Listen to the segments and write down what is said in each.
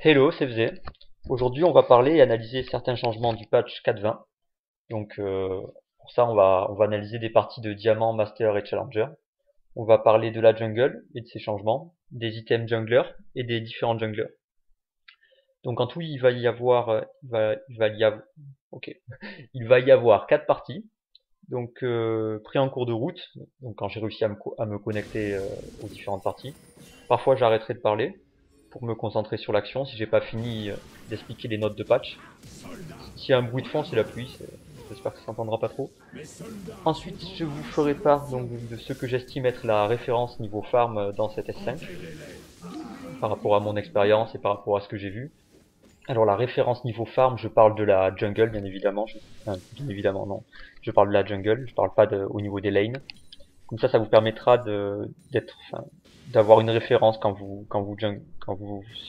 Hello, c'est FZ. Aujourd'hui, on va parler et analyser certains changements du patch 4.20. Donc, pour ça, on va analyser des parties de Diamant, Master et Challenger. On va parler de la jungle et de ses changements, des items jungler et des différents junglers. Donc, en tout, il va y avoir, il va y avoir, ok, il va y avoir 4 parties. Donc, pris en cours de route. Donc, quand j'ai réussi à me connecter aux différentes parties. Parfois, j'arrêterai de parler pour me concentrer sur l'action si j'ai pas fini d'expliquer les notes de patch. S'il y a un bruit de fond, c'est la pluie. J'espère que ça s'entendra pas trop. Ensuite, je vous ferai part donc de ce que j'estime être la référence niveau farm dans cette S5 par rapport à mon expérience et par rapport à ce que j'ai vu. Alors la référence niveau farm, je parle de la jungle bien évidemment. Enfin, bien évidemment non. Je parle de la jungle, je parle pas au niveau des lanes. Comme ça vous permettra d'avoir une référence quand vous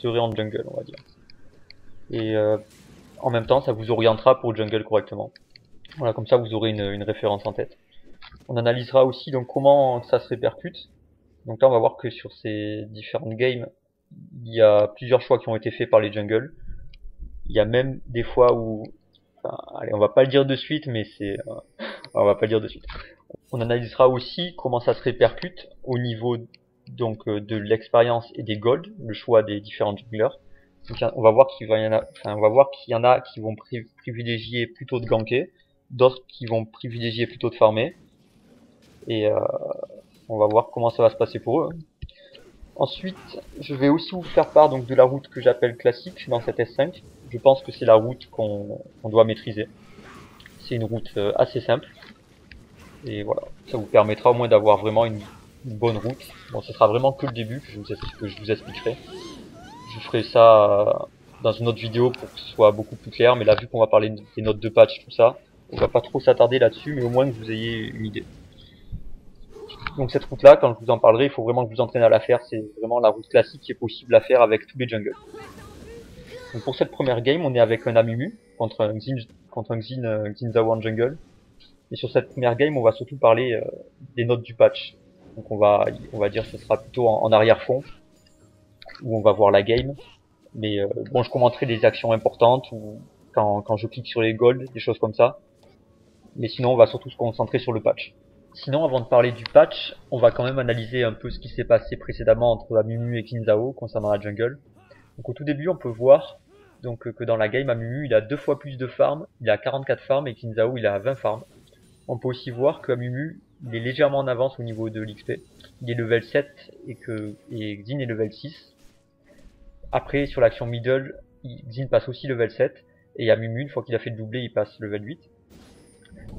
serez en jungle, on va dire. Et en même temps, ça vous orientera pour jungle correctement. Voilà, comme ça vous aurez une référence en tête. On analysera aussi donc comment ça se répercute. Donc là, on va voir que sur ces différentes games, il y a plusieurs choix qui ont été faits par les jungles. Il y a même des fois où, enfin, allez, on va pas le dire de suite, mais on va pas le dire de suite. On analysera aussi comment ça se répercute au niveau donc de l'expérience et des golds, le choix des différents junglers. Donc, on va voir on va voir qu'il y en a qui vont privilégier plutôt de ganker, d'autres qui vont privilégier plutôt de farmer, et on va voir comment ça va se passer pour eux. Ensuite, je vais aussi vous faire part donc de la route que j'appelle classique dans cette S5. Je pense que c'est la route qu'on doit maîtriser. C'est une route assez simple, et voilà, ça vous permettra au moins d'avoir vraiment une bonne route. Bon, ce sera vraiment que le début que je vous expliquerai. Je ferai ça dans une autre vidéo pour que ce soit beaucoup plus clair, mais là vu qu'on va parler des notes de patch, tout ça, on va pas trop s'attarder là-dessus, mais au moins que vous ayez une idée. Donc cette route-là, quand je vous en parlerai, il faut vraiment que vous entraînez à la faire. C'est vraiment la route classique qui est possible à faire avec tous les jungles. Donc pour cette première game, on est avec un Amumu contre un Xin Zhao en jungle. Et sur cette première game, on va surtout parler des notes du patch. Donc on va dire que ce sera plutôt en arrière-fond, où on va voir la game. Mais bon, je commenterai des actions importantes ou quand je clique sur les golds, des choses comme ça. Mais sinon, on va surtout se concentrer sur le patch. Sinon, avant de parler du patch, on va quand même analyser un peu ce qui s'est passé précédemment entre Amumu et Kinzao concernant la jungle. Donc au tout début, on peut voir que dans la game, Amumu il a 2 fois plus de farm, il a 44 farms et Kinzao il a 20 farms. On peut aussi voir que Amumu il est légèrement en avance au niveau de l'XP. Il est level 7 et Xin est level 6. Après, sur l'action middle, Xin passe aussi level 7 et Amumu, une fois qu'il a fait le doublé, il passe level 8.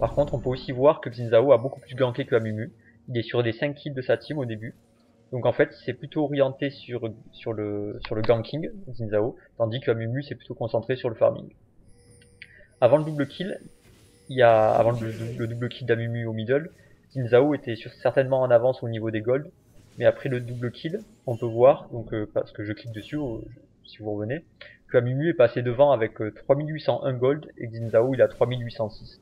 Par contre, on peut aussi voir que Xin Zhao a beaucoup plus ganké que Amumu. Il est sur des 5 kills de sa team au début. Donc en fait, c'est plutôt orienté sur le ganking, Xin Zhao, tandis que Amumu c'est plutôt concentré sur le farming. Avant le double kill, avant le double kill d'Amumu au middle, Xin Zhao était certainement en avance au niveau des golds. Mais après le double kill, on peut voir, donc parce que je clique dessus, si vous revenez, que Amumu est passé devant avec 3801 gold et Xin Zhao il a 3806.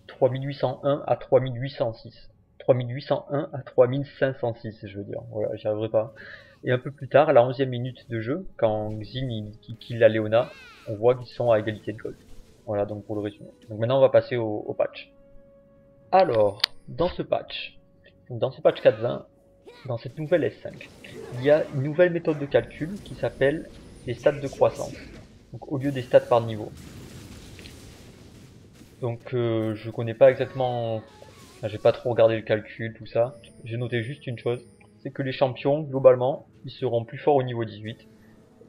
3801 à 3806. 3801 à 3506, je veux dire. Voilà, j'y arriverai pas. Et un peu plus tard, à la 11e minute de jeu, quand Xin il kill la Leona, on voit qu'ils sont à égalité de gold. Voilà, donc pour le résumé. Donc maintenant, on va passer au patch. Alors, dans ce patch 4.20, dans cette nouvelle S5, il y a une nouvelle méthode de calcul qui s'appelle les stats de croissance. Donc au lieu des stats par niveau. Donc je connais pas exactement, enfin, j'ai pas trop regardé le calcul, tout ça. J'ai noté juste une chose, c'est que les champions, globalement, ils seront plus forts au niveau 18.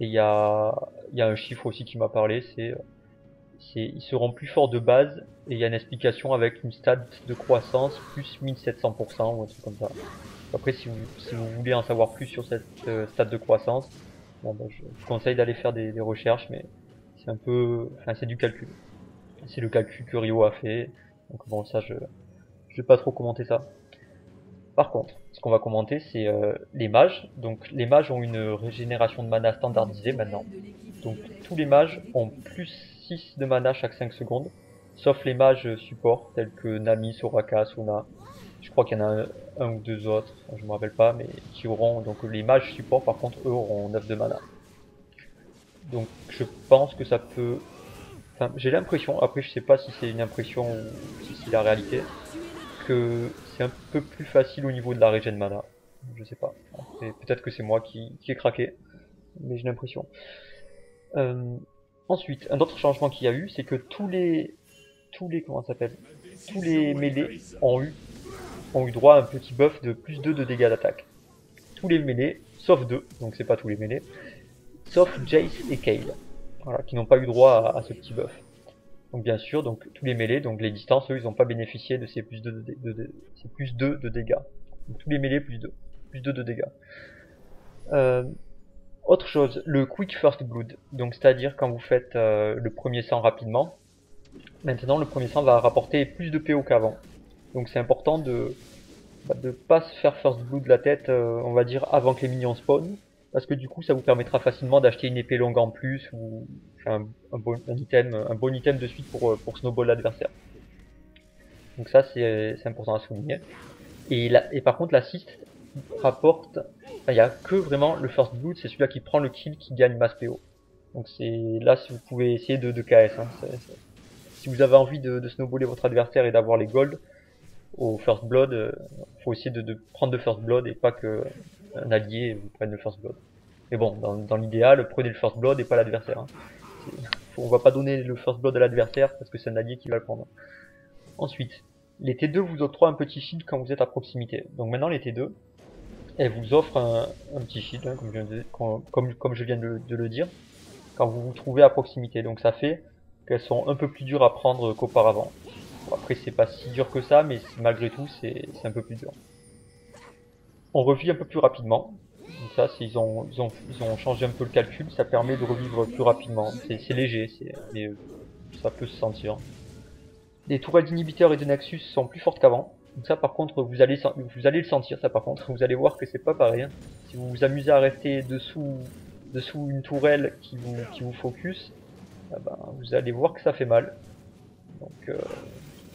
Et il y a un chiffre aussi qui m'a parlé, ils seront plus forts de base, et il y a une explication avec une stat de croissance plus 1700% ou un truc comme ça. Après, si vous voulez en savoir plus sur cette stat de croissance, bon, bah, je vous conseille d'aller faire des recherches, mais c'est un peu, enfin c'est du calcul. C'est le calcul que Rio a fait. Donc bon, ça, je vais pas trop commenter ça. Par contre, ce qu'on va commenter, c'est les mages. Donc les mages ont une régénération de mana standardisée maintenant. Donc tous les mages ont plus 6 de mana chaque 5 secondes. Sauf les mages support, tels que Nami, Soraka, Sona. Je crois qu'il y en a un ou deux autres, je me rappelle pas, mais qui auront. Donc les mages support, par contre, eux auront 9 de mana. Donc je pense que ça peut... Enfin, j'ai l'impression, après je sais pas si c'est une impression ou si c'est la réalité, que c'est un peu plus facile au niveau de la régène mana. Je sais pas. Peut-être que c'est moi qui ai craqué, mais j'ai l'impression. Euh, Ensuite, un autre changement qu'il y a eu, c'est que comment ça s'appelle, tous les mêlés ont eu droit à un petit buff de plus 2 de dégâts d'attaque. Tous les mêlés, sauf 2, donc c'est pas tous les mêlés, sauf Jace et Kayle, voilà, qui n'ont pas eu droit à ce petit buff. Donc bien sûr, donc tous les mêlés, donc les distances, eux, ils n'ont pas bénéficié de ces plus 2 ces plus 2 de dégâts. Donc tous les mêlés plus 2 de dégâts. Autre chose, le Quick First Blood, donc c'est-à-dire quand vous faites le premier sang rapidement, maintenant le premier sang va rapporter plus de PO qu'avant. Donc c'est important de pas se faire First Blood la tête, on va dire, avant que les minions spawn, parce que du coup ça vous permettra facilement d'acheter une épée longue en plus, ou enfin, un bon item de suite pour snowball l'adversaire. Donc ça c'est important à souligner. Et par contre l'assist rapporte, il n'y a que vraiment le First Blood, c'est celui-là qui prend le kill qui gagne masse PO. Donc c'est là si vous pouvez essayer de KS. Hein, si vous avez envie de snowballer votre adversaire et d'avoir les golds au First Blood, faut essayer de prendre le First Blood et pas que un allié vous prenne le First Blood. Mais bon, dans l'idéal, prenez le First Blood et pas l'adversaire. Hein. On va pas donner le First Blood à l'adversaire parce que c'est un allié qui va le prendre. Ensuite, les T2 vous octroient un petit shield quand vous êtes à proximité. Donc maintenant les T2, elles vous offrent un petit shield, hein, comme je viens de le dire, quand vous vous trouvez à proximité. Donc ça fait qu'elles sont un peu plus dures à prendre qu'auparavant. Bon, après c'est pas si dur que ça, mais malgré tout c'est un peu plus dur. On revit un peu plus rapidement. Donc ça, ils ont changé un peu le calcul, ça permet de revivre plus rapidement. C'est léger, mais ça peut se sentir. Les tourelles d'inhibiteurs et de Nexus sont plus fortes qu'avant. Donc ça par contre vous allez le sentir, ça par contre, vous allez voir que c'est pas pareil. Hein. Si vous vous amusez à rester dessous une tourelle qui vous focus, vous allez voir que ça fait mal. Donc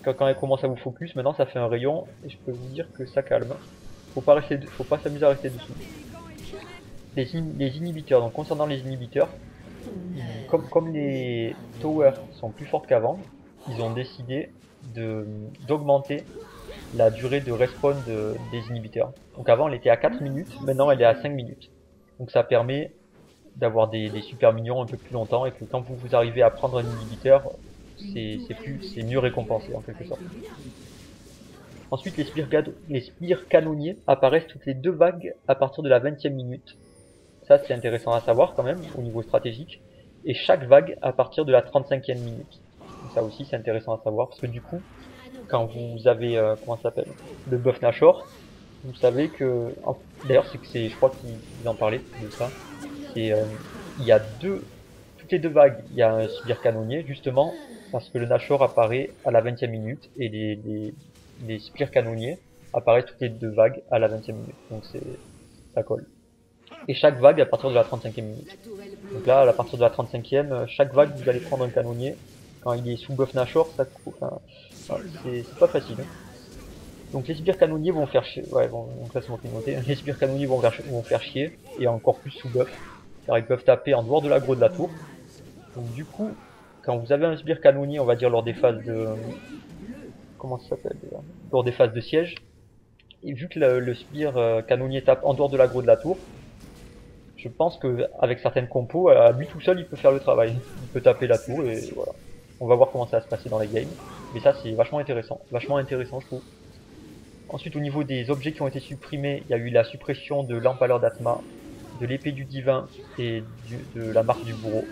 quand elle commence à vous focus, maintenant ça fait un rayon et je peux vous dire que ça calme. Faut pas s'amuser à rester dessous. Les inhibiteurs, donc concernant les inhibiteurs, comme les towers sont plus fortes qu'avant, ils ont décidé d'augmenter la durée de respawn des inhibiteurs. Donc avant elle était à 4 minutes, maintenant elle est à 5 minutes. Donc ça permet d'avoir des super minions un peu plus longtemps et que quand vous arrivez à prendre un inhibiteur, c'est mieux récompensé en quelque sorte. Ensuite les spires canonniers apparaissent toutes les 2 vagues à partir de la 20e minute. Ça c'est intéressant à savoir quand même au niveau stratégique. Et chaque vague à partir de la 35e minute. Donc ça aussi c'est intéressant à savoir parce que du coup, quand vous avez comment ça s'appelle, le buff Nashor, vous savez que d'ailleurs je crois qu'ils en parlaient de ça. C'est il y a toutes les 2 vagues, il y a un spire canonnier justement parce que le Nashor apparaît à la 20e minute et les spires canonniers apparaissent toutes les 2 vagues à la 20e minute. Donc ça colle. Et chaque vague à partir de la 35e minute. Donc là, à partir de la 35e, chaque vague vous allez prendre un canonnier. Quand il est sous buff Nashor, c'est pas facile. Donc les spires canonniers vont faire chier. Ouais, bon, donc là c'est moi qui ai noté. Les spires canonniers vont faire chier, et encore plus sous buff. Car ils peuvent taper en dehors de l'aggro de la tour. Donc du coup, quand vous avez un spire canonnier, on va dire lors des phases de... Comment ça s'appelle déjà ? Lors des phases de siège. Et vu que le spire canonnier tape en dehors de l'aggro de la tour, je pense qu'avec certaines compos, à lui tout seul, il peut faire le travail. Il peut taper la tour et voilà. On va voir comment ça va se passer dans les games. Mais ça, c'est vachement intéressant. Vachement intéressant, je trouve. Ensuite, au niveau des objets qui ont été supprimés, il y a eu la suppression de l'empaleur d'Atma, de l'épée du divin et de la marque du bourreau.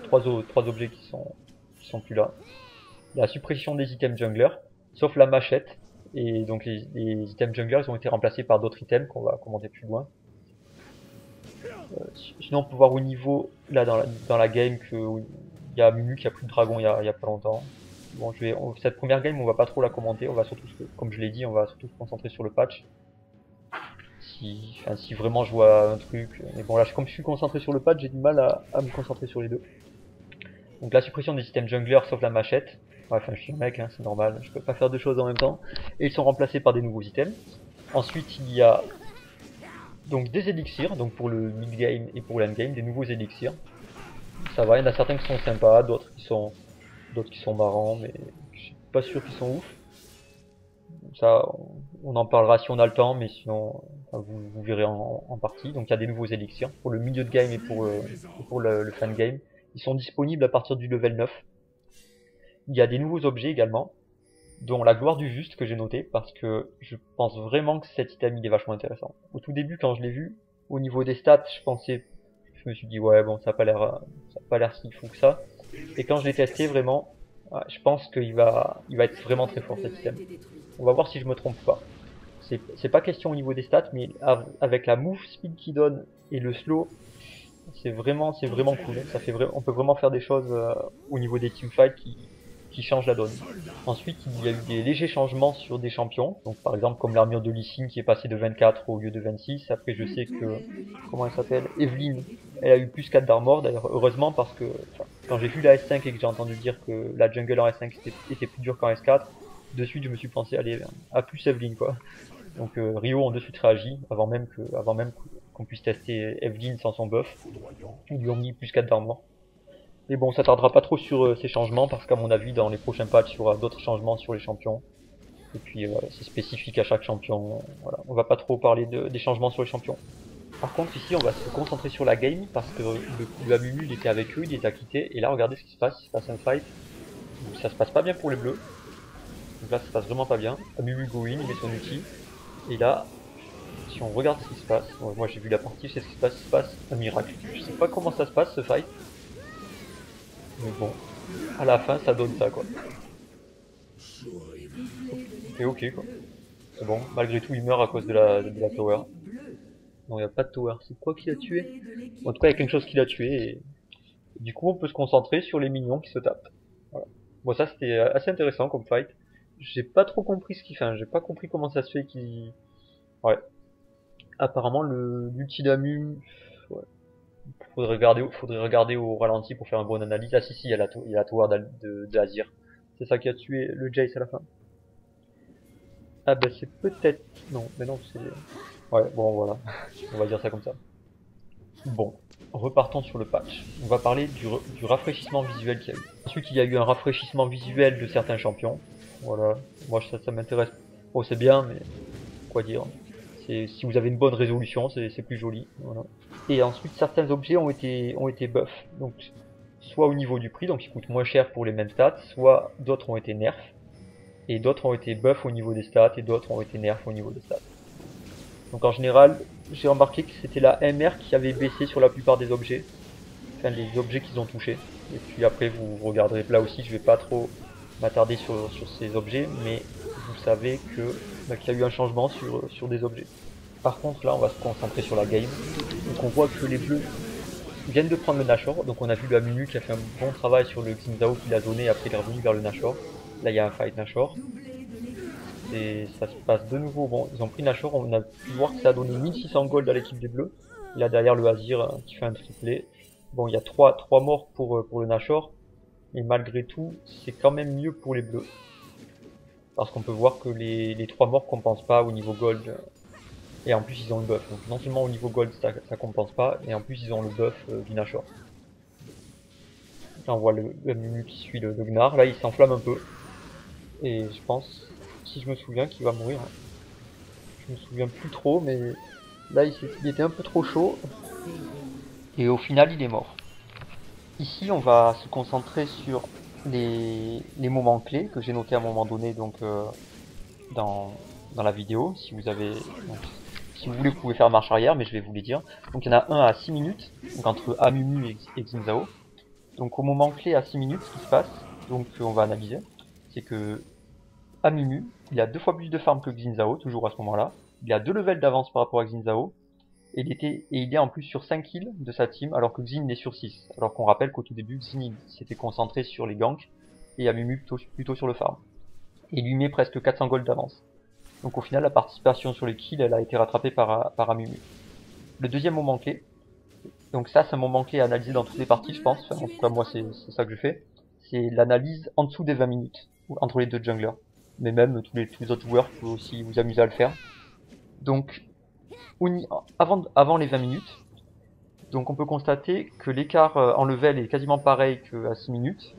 Trois objets qui sont plus là. La suppression des items jungler, sauf la machette. Et donc les items jungler, ils ont été remplacés par d'autres items qu'on va commenter plus loin. Sinon on peut voir au niveau, là dans la game, qu'il y a Mumu qui a plus de dragon il y a pas longtemps. Bon, cette première game on va pas trop la commenter, on va surtout, comme je l'ai dit, on va surtout se concentrer sur le patch. Si vraiment je vois un truc, mais bon là comme je suis concentré sur le patch, j'ai du mal à me concentrer sur les deux. Donc la suppression des items jungler sauf la machette. Ouais, enfin je suis un mec, hein, c'est normal, je peux pas faire deux choses en même temps. Et ils sont remplacés par des nouveaux items. Ensuite il y a donc des élixirs, donc pour le mid-game et pour l'endgame, des nouveaux élixirs. Ça va, il y en a certains qui sont sympas, d'autres qui sont marrants, mais je suis pas sûr qu'ils sont ouf. Ça, on en parlera si on a le temps, mais sinon, enfin, vous verrez en partie. Donc il y a des nouveaux élixirs pour le milieu de game et pour le fan game. Ils sont disponibles à partir du level 9. Il y a des nouveaux objets également, dont la gloire du juste que j'ai noté, parce que je pense vraiment que cet item il est vachement intéressant. Au tout début, quand je l'ai vu, au niveau des stats, je me suis dit ouais bon, ça a pas l'air si fou que ça. Et quand je l'ai testé vraiment, ouais, je pense il va être vraiment très fort cet item. On va voir si je me trompe pas. C'est pas question au niveau des stats, mais avec la move speed qu'il donne et le slow, c'est vraiment cool. On peut vraiment faire des choses au niveau des teamfights qui changent la donne. Ensuite, il y a eu des légers changements sur des champions. Donc, par exemple, comme l'armure de Lee Sin qui est passée de 24 au lieu de 26. Après, je sais que, comment elle s'appelle? Evelyn, elle a eu plus 4 d'armor. D'ailleurs, heureusement, parce que, enfin, quand j'ai vu la S5 et que j'ai entendu dire que la jungle en S5 était plus dure qu'en S4, de suite, je me suis pensé, allez, à plus Evelyn, quoi. Donc Rio ont de suite réagi avant même qu'on puisse tester Evelyn sans son buff. Ils lui ont mis plus 4 d'armor. Mais bon, ça tardera pas trop sur ces changements parce qu'à mon avis, dans les prochains patchs, il y aura d'autres changements sur les champions. Et puis c'est spécifique à chaque champion. Voilà, on va pas trop parler des changements sur les champions. Par contre, ici, on va se concentrer sur la game parce que le Amumu, il était avec eux, il les a quittés. Et là, regardez ce qui se passe. Il se passe un fight où ça se passe pas bien pour les bleus. Donc là, ça se passe vraiment pas bien. Amumu go in, il met son ulti. Et là, si on regarde ce qui se passe, moi j'ai vu la partie, je sais ce qui se passe, il se passe un miracle. Je sais pas comment ça se passe ce fight, mais bon, à la fin ça donne ça quoi. Et ok quoi. C'est bon, malgré tout il meurt à cause de la tower. Non, il n'y a pas de tower, c'est quoi qui l'a tué? En tout cas, il y a quelque chose qui l'a tué et du coup on peut se concentrer sur les minions qui se tapent. Voilà. Bon, ça c'était assez intéressant comme fight. J'ai pas trop compris ce qu'il fait, hein. J'ai pas compris comment ça se fait qu'il... Ouais. Apparemment l'ulti d'Amu, ouais. Faudrait regarder au ralenti pour faire une bonne analyse. Ah si si, il y a la tower d'Azir. C'est ça qui a tué le Jace à la fin. Ah bah c'est peut-être... Non, mais non, c'est... Ouais, bon voilà, on va dire ça comme ça. Bon, repartons sur le patch. On va parler du rafraîchissement visuel qu'il y a eu. Ensuite, il y a eu un rafraîchissement visuel de certains champions. Voilà, moi ça m'intéresse. Bon, c'est bien, mais quoi dire. Si vous avez une bonne résolution, c'est plus joli. Voilà. Et ensuite, certains objets ont été buff. Donc, soit au niveau du prix, donc ils coûtent moins cher pour les mêmes stats, soit d'autres ont été nerfs, et d'autres ont été buff au niveau des stats, et d'autres ont été nerfs au niveau des stats. Donc en général, j'ai remarqué que c'était la MR qui avait baissé sur la plupart des objets, enfin les objets qu'ils ont touchés. Et puis après, vous regarderez là aussi, je vais pas trop m'attarder sur ces objets, mais vous savez que qu'il y a eu un changement sur des objets. Par contre, là, on va se concentrer sur la game. Donc on voit que les bleus viennent de prendre le Nashor. Donc on a vu le Amunu qui a fait un bon travail sur le Xingzao qu'il a donné, après il est revenu vers le Nashor. Là, il y a un fight Nashor. Et ça se passe de nouveau. Bon, ils ont pris Nashor, on a pu voir que ça a donné 1600 gold à l'équipe des bleus. Et là, derrière le Azir qui fait un triplé. Bon, il y a 3 morts pour le Nashor. Mais malgré tout, c'est quand même mieux pour les bleus. Parce qu'on peut voir que les 3 morts compensent pas au niveau gold. Et en plus ils ont le buff. Donc non seulement au niveau gold ça compense pas, et en plus ils ont le buff du Nashor. Là on voit le Mumu qui suit le Gnar. Là il s'enflamme un peu. Et je pense, si je me souviens, qu'il va mourir. Je me souviens plus trop, mais là il était un peu trop chaud. Et au final il est mort. Ici on va se concentrer sur les moments clés que j'ai notés à un moment donné donc dans la vidéo. Si vous avez... Donc, si vous voulez, vous pouvez faire marche arrière, mais je vais vous les dire. Donc il y en a un à 6 minutes, donc entre Amumu et Xingzao. Donc au moment clé à 6 minutes, ce qui se passe, donc on va analyser, c'est que Amumu, il a 2 fois plus de farm que Xingzao, toujours à ce moment-là. Il a 2 levels d'avance par rapport à Xingzao. Et il est en plus sur 5 kills de sa team, alors que Xin est sur 6. Alors qu'on rappelle qu'au tout début, Xin s'était concentré sur les ganks, et Amumu plutôt sur le farm. Et il lui met presque 400 gold d'avance. Donc au final, la participation sur les kills, elle a été rattrapée par Amumu. Le deuxième moment clé, donc ça c'est un moment clé à analyser dans toutes les parties je pense, enfin, en tout cas moi c'est ça que je fais, c'est l'analyse en dessous des 20 minutes, entre les deux junglers. Mais même tous les autres joueurs peuvent aussi vous amuser à le faire. Donc avant les 20 minutes, Donc on peut constater que l'écart en level est quasiment pareil qu'à 6 minutes,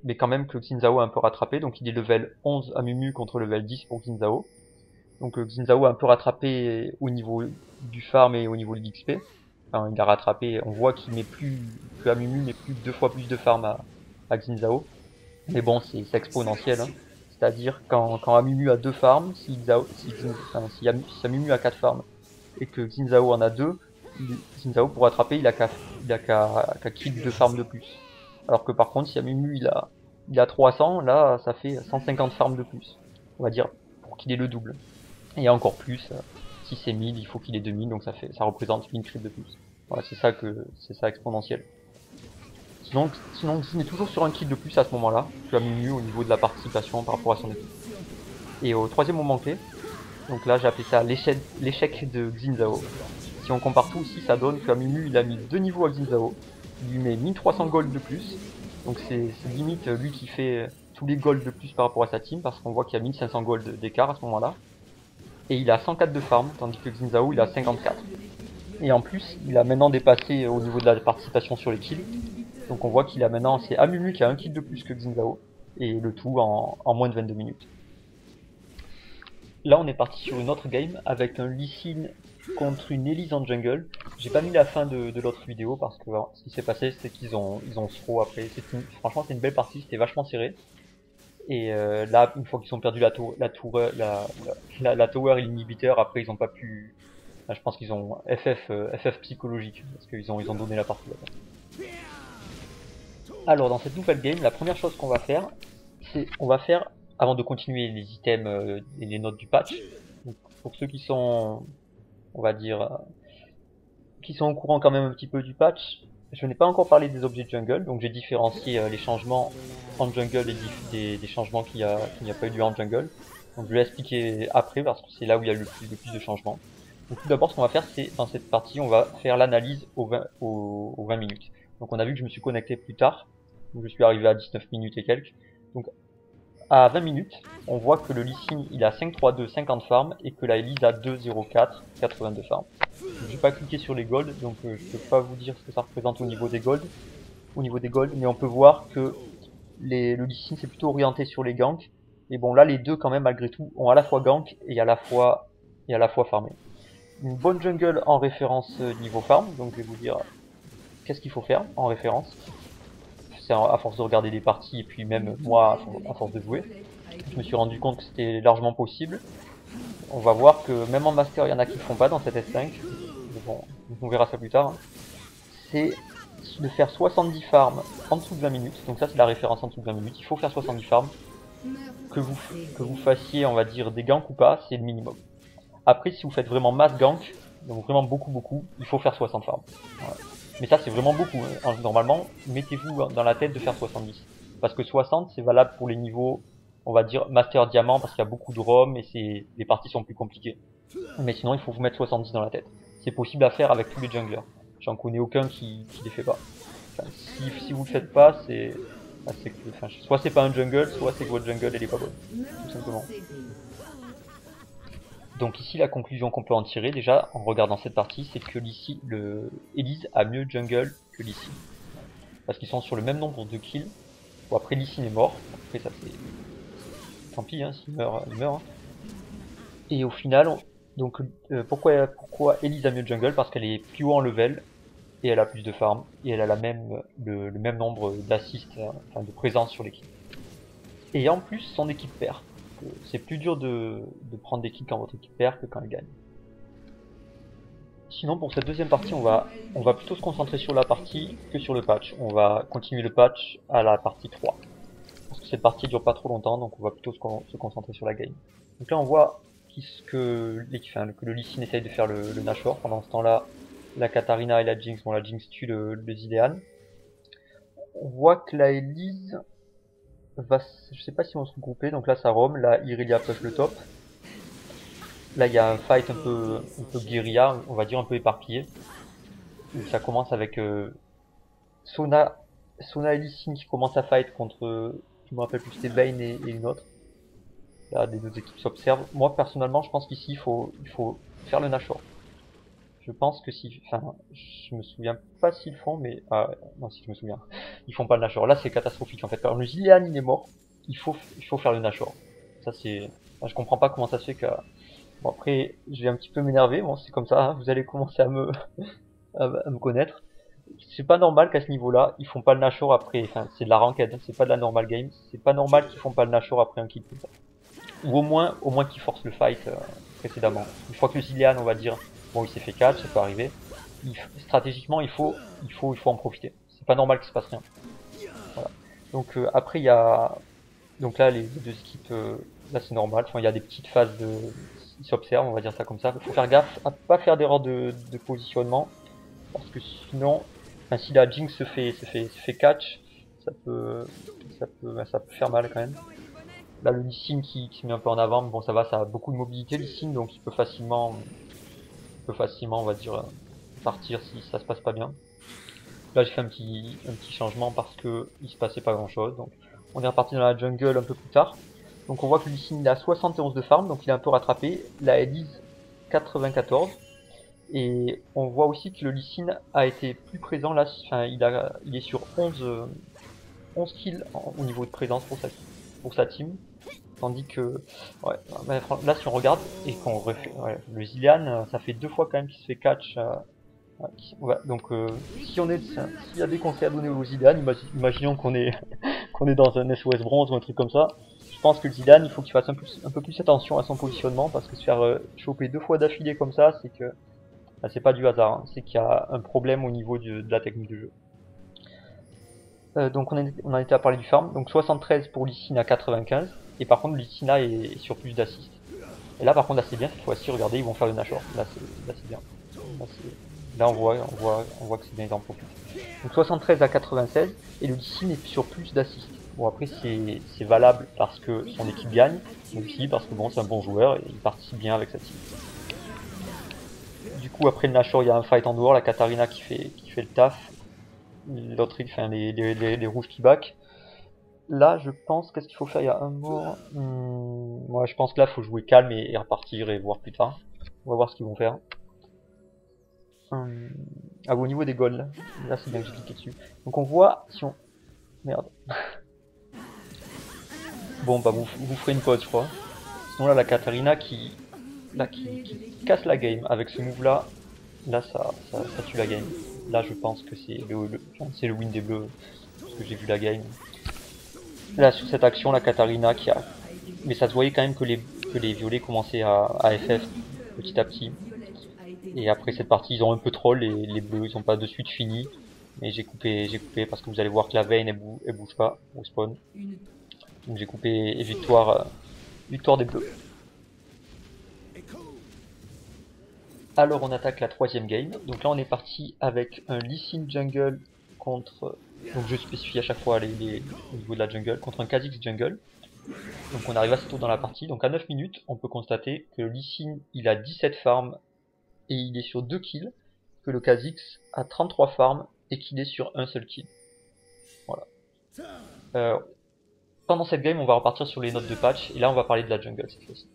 mais quand même que Xin Zhao a un peu rattrapé, donc il est level 11 à Mumu contre level 10 pour Xin Zhao. Donc Xin Zhao a un peu rattrapé au niveau du farm et au niveau de l'XP. Enfin, il a rattrapé, on voit qu'il met plus que Amumu met plus de 2 fois plus de farm à Xin Zhao. Mais bon, c'est exponentiel, hein. C'est-à-dire quand Amumu a 2 farms, si Amumu a 4 farms et que Xin Zhao en a 2, Xin Zhao pour rattraper il a qu'à kill 2 farms de plus. Alors que par contre si Amumu il a 300, là ça fait 150 farms de plus. On va dire pour qu'il ait le double. Et encore plus, si c'est 1000, il faut qu'il ait 2000, donc ça représente 1000 creeps de plus. Voilà, c'est ça exponentiel. Sinon Xin est toujours sur un kill de plus à ce moment-là, tu as mieux au niveau de la participation par rapport à son équipe. Et au troisième moment clé, donc là j'ai appelé ça l'échec de Xin Zhao. Si on compare tout ici, ça donne qu'Amumu il a mis 2 niveaux à Xin Zhao, il lui met 1300 gold de plus, donc c'est limite lui qui fait tous les gold de plus par rapport à sa team, parce qu'on voit qu'il y a 1500 gold d'écart à ce moment-là. Et il a 104 de farm, tandis que Xin Zhao il a 54. Et en plus, il a maintenant dépassé au niveau de la participation sur les kills. Donc on voit qu'il a maintenant, c'est Amumu qui a un kill de plus que Xin Zhao, et le tout en moins de 22 minutes. Là on est parti sur une autre game avec un Lee Sin contre une Elise en jungle. J'ai pas mis la fin de l'autre vidéo parce que ce qui s'est passé c'est qu'ils ont throw après. Franchement c'est une belle partie, c'était vachement serré. Et là, une fois qu'ils ont perdu la tower et l'inhibiteur, après ils ont pas pu. Là, je pense qu'ils ont FF psychologique parce qu'ils ont donné la partie. Alors dans cette nouvelle game, la première chose qu'on va faire, c'est avant de continuer les items et les notes du patch. Donc, pour ceux qui sont, on va dire, qui sont au courant quand même un petit peu du patch, je n'ai pas encore parlé des objets de jungle, donc j'ai différencié les changements en jungle et des changements qu'il n'y a pas eu lieu en jungle. Donc je vais expliquer après parce que c'est là où il y a le plus de changements. Donc tout d'abord ce qu'on va faire c'est dans cette partie on va faire l'analyse aux 20 minutes. Donc on a vu que je me suis connecté plus tard, donc je suis arrivé à 19 minutes et quelques. Donc à 20 minutes, on voit que le Lee Sin il a 532 50 farms et que la Elise a 204 82 farms. J'ai pas cliqué sur les golds, donc je peux pas vous dire ce que ça représente au niveau des golds. Mais on peut voir que le Lee Sin c'est plutôt orienté sur les ganks. Et bon là les deux quand même malgré tout ont à la fois gank et à la fois farmé. Une bonne jungle en référence niveau farm, donc je vais vous dire qu'est-ce qu'il faut faire en référence. C'est à force de regarder des parties et puis même moi à force de jouer, je me suis rendu compte que c'était largement possible. On va voir que même en master il y en a qui ne font pas dans cette S5, mais bon on verra ça plus tard. C'est de faire 70 farms en dessous de 20 minutes, donc ça c'est la référence en dessous de 20 minutes, il faut faire 70 farms, que vous fassiez on va dire des ganks ou pas, c'est le minimum. Après si vous faites vraiment mass gank, donc vraiment beaucoup, il faut faire 60 farms. Voilà. Mais ça c'est vraiment beaucoup, hein. Normalement mettez-vous dans la tête de faire 70. Parce que 60 c'est valable pour les niveaux, on va dire master diamant parce qu'il y a beaucoup de ROM et les parties sont plus compliquées. Mais sinon il faut vous mettre 70 dans la tête. C'est possible à faire avec tous les junglers. J'en connais aucun qui les fait pas. Enfin, si vous le faites pas, soit c'est pas un jungle, soit c'est que votre jungle elle est pas bonne. Tout simplement. Donc ici la conclusion qu'on peut en tirer déjà en regardant cette partie, c'est que ici le Elise a mieux jungle que Lee Sin. Parce qu'ils sont sur le même nombre de kills. Bon après Lee Sin est mort, après ça c'est... Tant pis hein, s'il meurt, il meurt. Hein. Et au final, donc pourquoi Elise a mieux jungle? Parce qu'elle est plus haut en level, et elle a plus de farm, et elle a le même nombre d'assists, enfin de présence sur l'équipe. Et en plus son équipe perd. C'est plus dur de prendre des kills quand votre équipe perd que quand elle gagne. Sinon pour cette deuxième partie on va plutôt se concentrer sur la partie que sur le patch. On va continuer le patch à la partie 3. Parce que cette partie dure pas trop longtemps donc on va plutôt se concentrer sur la game. Donc là on voit que le Lee Sin essaye de faire le Nashor. Pendant ce temps là la Katarina et la Jinx, bon la Jinx tue le Zilean. On voit que la Elise je sais pas si on se regrouper, donc là ça roam, là Irelia push le top. Là il y a un fight un peu guérilla, on va dire un peu éparpillé. Ça commence avec Sona et Lee Sin qui commence à fight contre, je me rappelle plus c'était Vayne et une autre. Là les deux équipes s'observent. Moi personnellement je pense qu'ici il faut faire le Nashor. Je pense que si, enfin, je me souviens pas s'ils font, mais non, si je me souviens, ils font pas le Nashor. Là, c'est catastrophique en fait. Quand le Zilean il est mort, il faut faire le Nashor. Ça c'est, enfin, je comprends pas comment ça se fait que. Bon après, je vais un petit peu m'énerver. Bon, c'est comme ça. Hein, vous allez commencer à me à me connaître. C'est pas normal qu'à ce niveau-là, ils font pas le Nashor après. Enfin, c'est de la ranked, hein, c'est pas de la normal game. C'est pas normal qu'ils font pas le Nashor après un kill. Ou au moins qu'ils forcent le fight précédemment. Une fois que le Zilean, on va dire, bon, il s'est fait catch, ça peut arriver. Stratégiquement, il faut en profiter. C'est pas normal qu'il se passe rien. Voilà. Donc après, il y a, donc là, les deux équipes, là c'est normal. Enfin, il y a des petites phases de, ils s'observent, on va dire ça comme ça. Il faut faire gaffe à pas faire d'erreur de positionnement, parce que sinon, enfin, si la Jinx se fait catch, ça peut faire mal quand même. Là, le Lee Sin qui se met un peu en avant, mais bon, ça va, ça a beaucoup de mobilité, Lee Sin, donc il peut facilement, on va dire, partir si ça se passe pas bien. Là, j'ai fait un petit changement parce que il se passait pas grand chose, donc on est reparti dans la jungle un peu plus tard. Donc on voit que le Lee Sin il a 71 de farm, donc il est un peu rattrapé. La Elise 94. Et on voit aussi que le Lee Sin a été plus présent là, enfin, il est sur 11 kills au niveau de présence pour sa team. Tandis que, ouais, là si on regarde et qu'on refait, ouais, le Zilean, ça fait 2 fois quand même qu'il se fait catch. Ouais, donc s'il y a des conseils à donner au Zilean, imaginons qu'on est dans un SOS bronze ou un truc comme ça. Je pense que le Zidane, il faut qu'il fasse un peu plus attention à son positionnement parce que se faire choper 2 fois d'affilée comme ça, c'est que c'est pas du hasard, hein, c'est qu'il y a un problème au niveau de la technique de jeu. Donc on en était à parler du farm, donc 73 pour Lysine à 95, et par contre Lysina est sur plus d'assist. Et là par contre là c'est bien, cette fois-ci regardez ils vont faire le Nashor, là c'est bien. Là, on voit que c'est bien, ils en profitent. Donc 73 à 96, et le Lysine est sur plus d'assist. Bon après c'est valable parce que son équipe gagne, mais aussi parce que bon c'est un bon joueur et il participe bien avec sa team. Du coup après le Nashor il y a un fight en dehors, la Katarina qui fait le taf, l'autre, enfin les rouges qui back. Là, je pense, qu'est-ce qu'il faut faire? Il y a un mort. Ouais, je pense que là, il faut jouer calme et repartir et voir plus tard. On va voir ce qu'ils vont faire. Ah, au niveau des goals, là c'est bien que j'ai cliqué dessus. Donc on voit si on. Merde. Bon, bah vous ferez une pause, je crois. Sinon, là, la Katarina qui casse la game avec ce move là. Là, ça tue la game. Là, je pense que c'est le win des bleus. Parce que j'ai vu la game. Là, sur cette action, la Katarina qui a. Mais ça se voyait quand même que les violets commençaient à FF petit à petit. Et après cette partie, ils ont un peu troll et les bleus, ils ont pas de suite fini. Mais j'ai coupé parce que vous allez voir que la Vayne elle bouge pas au spawn. Donc j'ai coupé et victoire des bleus. Alors on attaque la troisième game. Donc là on est parti avec un Lee Sin jungle contre. Donc je spécifie à chaque fois au niveau de la jungle contre un Kha'Zix jungle. Donc on arrive assez tôt dans la partie. Donc à 9 minutes, on peut constater que Lee Sin il a 17 farms et il est sur 2 kills, que le Kha'Zix a 33 farms et qu'il est sur un seul kill. Voilà. Pendant cette game, on va repartir sur les notes de patch et là on va parler de la jungle cette fois-ci.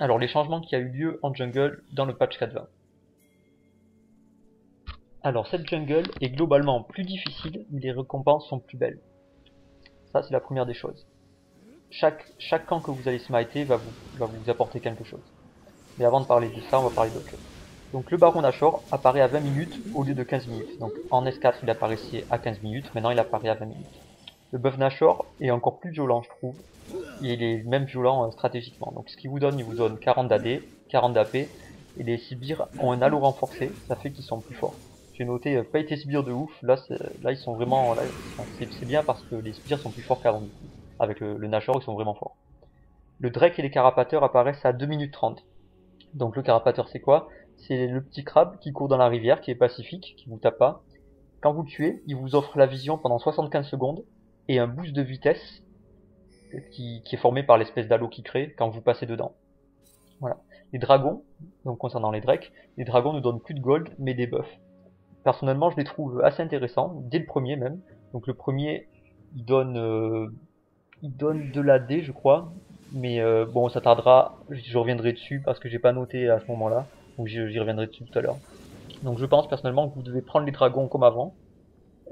Alors les changements qui a eu lieu en jungle dans le patch 4.20. Alors cette jungle est globalement plus difficile, mais les récompenses sont plus belles. Ça c'est la première des choses. Chaque camp que vous allez smiter va vous apporter quelque chose. Mais avant de parler de ça, on va parler d'autre chose. Donc le Baron Nashor apparaît à 20 minutes au lieu de 15 minutes. Donc en S4 il apparaissait à 15 minutes, maintenant il apparaît à 20 minutes. Le buff Nashor est encore plus violent je trouve. Il est même violent stratégiquement. Donc ce qu'il vous donne, il vous donne 40 d'AD, 40 d'AP, et les sbires ont un halo renforcé, ça fait qu'ils sont plus forts. J'ai noté pas été sbires de ouf, là ils sont vraiment. C'est bien parce que les sbires sont plus forts qu'avant. Avec le Nashor ils sont vraiment forts. Le Drake et les carapateurs apparaissent à 2 minutes 30. Donc le carapateur c'est quoi? C'est le petit crabe qui court dans la rivière, qui est pacifique, qui vous tape pas. Quand vous le tuez, il vous offre la vision pendant 75 secondes et un boost de vitesse qui est formé par l'espèce d'halo qu'il crée quand vous passez dedans. Voilà. Les dragons, donc concernant les drakes, les dragons ne donnent plus de gold mais des buffs. Personnellement je les trouve assez intéressants, dès le premier même. Donc le premier il donne de l'AD je crois, mais bon ça tardera, je reviendrai dessus parce que j'ai pas noté à ce moment là, donc j'y reviendrai dessus tout à l'heure. Donc je pense personnellement que vous devez prendre les dragons comme avant,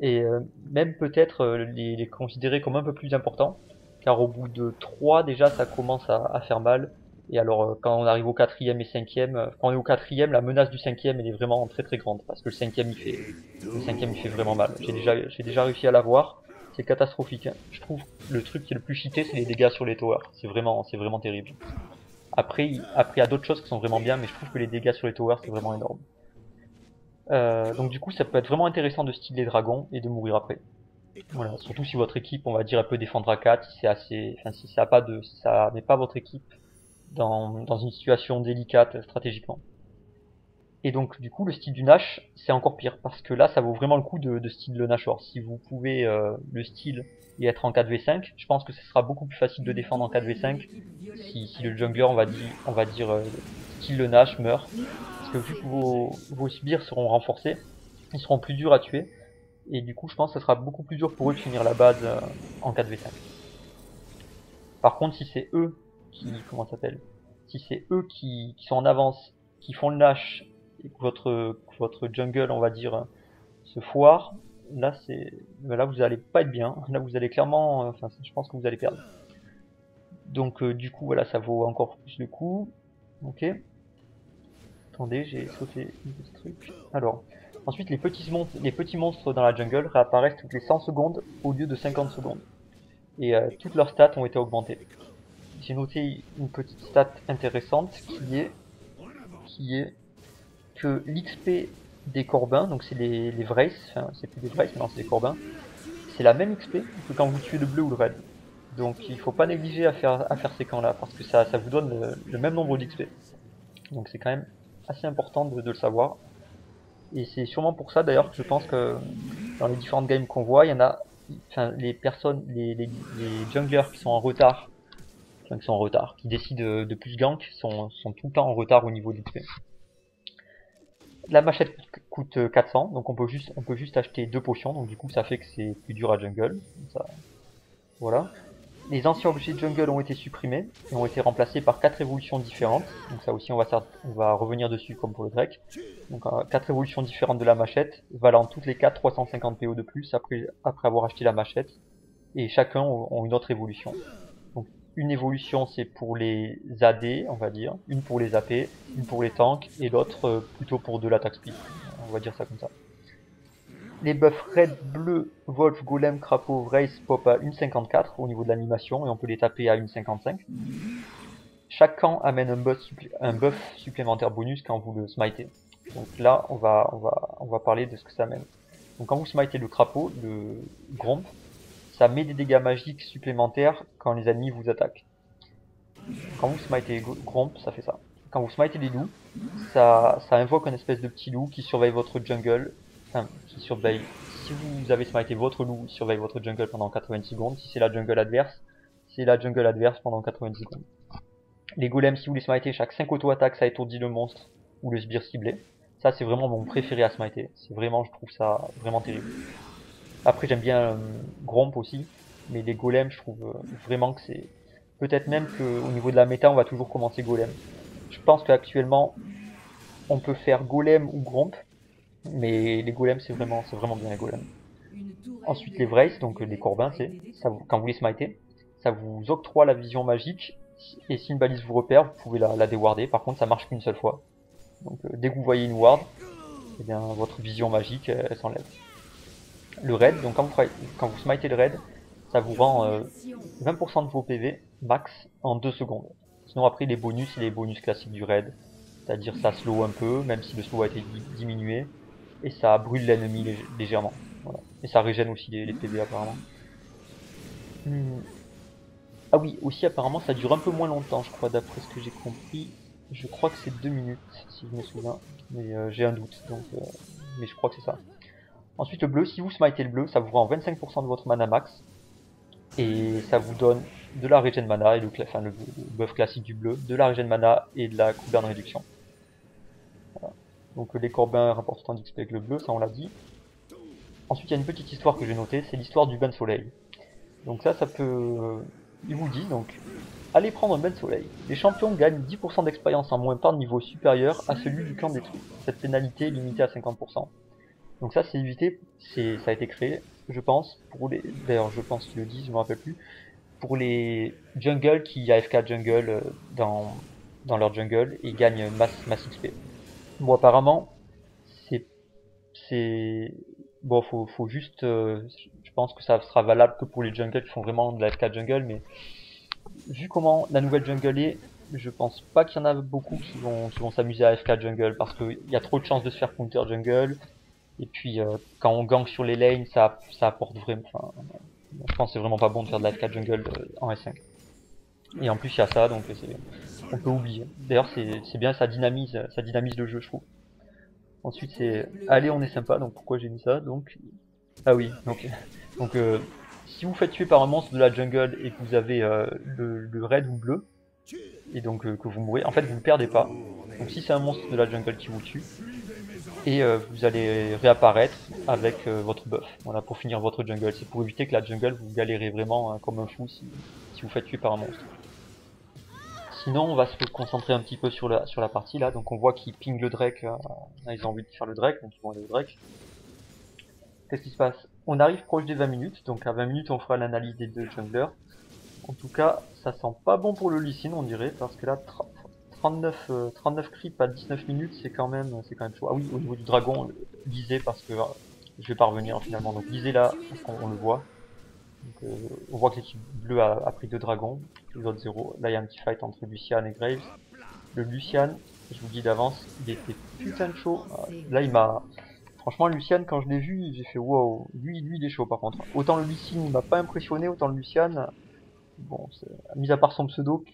et même peut-être les considérer comme un peu plus importants, car au bout de 3 déjà ça commence à faire mal, et alors quand on arrive au quatrième et cinquième, quand on est au quatrième, la menace du cinquième elle est vraiment très très grande, parce que le cinquième il fait vraiment mal. J'ai déjà réussi à l'avoir, c'est catastrophique, hein. Je trouve le truc qui est le plus cheaté c'est les dégâts sur les towers, c'est vraiment terrible. Après il y a d'autres choses qui sont vraiment bien, mais je trouve que les dégâts sur les towers c'est vraiment énorme. Donc du coup ça peut être vraiment intéressant de style les dragons et de mourir après. Voilà, surtout si votre équipe, on va dire, elle peut défendre à 4, si c'est assez, enfin si ça a pas de, si ça met pas votre équipe dans une situation délicate stratégiquement. Et donc du coup le style du Nash c'est encore pire parce que là ça vaut vraiment le coup de style le Nashor. Si vous pouvez le style et être en 4v5, je pense que ce sera beaucoup plus facile de défendre en 4v5 si le jungler on va dire style le Nash meurt. Parce que vu que vos sbires seront renforcés, ils seront plus durs à tuer. Et du coup je pense que ce sera beaucoup plus dur pour eux de finir la base en 4v5. Par contre si c'est eux qui, comment ça s'appelle, si c'est eux qui sont en avance, qui font le Nash et que votre jungle, on va dire, se foire, là vous allez pas être bien. Là vous allez clairement, enfin je pense que vous allez perdre. Donc du coup voilà, ça vaut encore plus le coup. Ok. Attendez, j'ai sauté un petit truc. Alors, ensuite les petits monstres dans la jungle réapparaissent toutes les 100 secondes au lieu de 50 secondes. Et toutes leurs stats ont été augmentées. J'ai noté une petite stat intéressante qui est que l'XP des Corbins, donc c'est les Vrace, enfin c'est plus des Vrace, non c'est des Corbins, c'est la même XP que quand vous tuez le bleu ou le red. Donc il faut pas négliger à faire ces camps là, parce que ça vous donne le même nombre d'XP. Donc c'est quand même assez important de le savoir. Et c'est sûrement pour ça d'ailleurs que je pense que dans les différentes games qu'on voit, il y en a, enfin les personnes, les junglers qui sont en retard, enfin qui sont en retard, qui décident de plus gank, sont tout le temps en retard au niveau de l'XP. La machette coûte 400, donc on peut juste acheter 2 potions, donc du coup ça fait que c'est plus dur à jungle. Ça, voilà. Les anciens objets de jungle ont été supprimés et ont été remplacés par 4 évolutions différentes. Donc ça aussi on va revenir dessus comme pour le Drake. Donc 4 évolutions différentes de la machette, valant toutes les 4 350 PO de plus après avoir acheté la machette. Et chacun ont une autre évolution. Donc une évolution c'est pour les AD, on va dire, une pour les AP, une pour les tanks, et l'autre plutôt pour de l'attaque speed. On va dire ça comme ça. Les buffs red, bleu, wolf, golem, crapaud, race pop à 1,54 au niveau de l'animation et on peut les taper à 1,55. Chaque camp amène un buff supplémentaire bonus quand vous le smitez. Donc là, on va parler de ce que ça amène. Donc quand vous smitez le crapaud, le gromp, ça met des dégâts magiques supplémentaires quand les ennemis vous attaquent. Quand vous smitez gromp, ça fait ça. Quand vous smitez les loups, ça invoque une espèce de petit loup qui surveille votre jungle. Enfin, qui surveille. Si vous avez smité votre loup, il surveille votre jungle pendant 90 secondes. Si c'est la jungle adverse, c'est la jungle adverse pendant 90 secondes. Les golems, si vous les smitez, chaque 5 auto-attaques, ça étourdit le monstre ou le sbire ciblé. Ça, c'est vraiment mon préféré à smiter. C'est vraiment, je trouve ça vraiment terrible. Après, j'aime bien Gromp aussi, mais les golems, je trouve vraiment que c'est... Peut-être même qu'au niveau de la méta, on va toujours commencer golem. Je pense qu'actuellement, on peut faire golem ou Gromp, mais les golems, c'est vraiment bien les golems. Ensuite, les Vrace, donc les Corbins, quand vous les smitez, ça vous octroie la vision magique, et si une balise vous repère, vous pouvez la déwarder. Par contre, ça marche qu'une seule fois. Donc, dès que vous voyez une ward, eh bien, votre vision magique, elle s'enlève. Le raid, donc quand vous smitez le raid, ça vous rend 20% de vos PV max en 2 secondes. Sinon après les bonus, c'est les bonus classiques du raid. C'est-à-dire ça slow un peu, même si le slow a été diminué. Et ça brûle l'ennemi légèrement. Voilà. Et ça régène aussi les PV apparemment. Ah oui, aussi apparemment ça dure un peu moins longtemps je crois d'après ce que j'ai compris. Je crois que c'est 2 minutes si je me souviens. Mais j'ai un doute, donc mais je crois que c'est ça. Ensuite le bleu, si vous smitez le bleu, ça vous rend 25% de votre mana max. Et ça vous donne de la regen mana, et le buff classique du bleu, de la regen mana et de la cooldown réduction. Voilà. Donc les corbins rapportent autant d'XP avec le bleu, ça on l'a dit. Ensuite il y a une petite histoire que j'ai notée, c'est l'histoire du bain de soleil. Donc ça peut... ils vous le disent, donc Allez prendre un bain de soleil. Les champions gagnent 10% d'expérience en moins par niveau supérieur à celui du clan détruit. Cette pénalité est limitée à 50%. Donc ça c'est évité, ça a été créé, je pense, pour les. D'ailleurs je pense qu'ils le disent, je me rappelle plus. Pour les jungles qui AFK jungle dans leur jungle et gagnent mass XP. Bon apparemment c'est c'est bon faut juste je pense que ça sera valable que pour les jungles qui font vraiment de la FK jungle, mais vu comment la nouvelle jungle est, je pense pas qu'il y en a beaucoup qui vont s'amuser à FK jungle parce qu'il y a trop de chances de se faire counter jungle. Et puis quand on gank sur les lanes, ça apporte vraiment. Enfin, je pense que c'est vraiment pas bon de faire de la FK jungle en S5. Et en plus il y a ça, donc on peut oublier. D'ailleurs c'est bien, ça dynamise le jeu, je trouve. Ensuite c'est allez on est sympa, donc pourquoi j'ai mis ça donc ah oui donc si vous faites tuer par un monstre de la jungle et que vous avez le red ou bleu et donc que vous mourrez, en fait vous ne perdez pas. Donc si c'est un monstre de la jungle qui vous tue, et vous allez réapparaître avec votre buff. Voilà, pour finir votre jungle. C'est pour éviter que la jungle vous galérez vraiment comme un fou si vous faites tuer par un monstre. Sinon, on va se concentrer un petit peu sur la partie là. Donc on voit qu'ils pingent le Drake. Ils ont envie de faire le Drake, donc ils vont aller au Drake. Qu'est-ce qui se passe? On arrive proche des 20 minutes, donc à 20 minutes on fera l'analyse des deux junglers. En tout cas, ça sent pas bon pour le Lee Sin, on dirait, parce que là, 39 creeps à 19 minutes, c'est quand même chaud. Ah oui, au niveau du dragon, lisez parce que je vais pas revenir finalement. Donc lisez là, parce qu'on le voit. Donc, on voit que l'équipe bleue a pris 2 dragons, les autres 0. Là, il y a un petit fight entre Lucian et Graves. Le Lucian, je vous dis d'avance, il était putain de chaud. Là, il m'a... Franchement, Lucian, quand je l'ai vu, j'ai fait wow. Lui, il est chaud par contre. Autant le Lee Sin, il m'a pas impressionné, autant le Lucian, bon, mis à part son pseudo,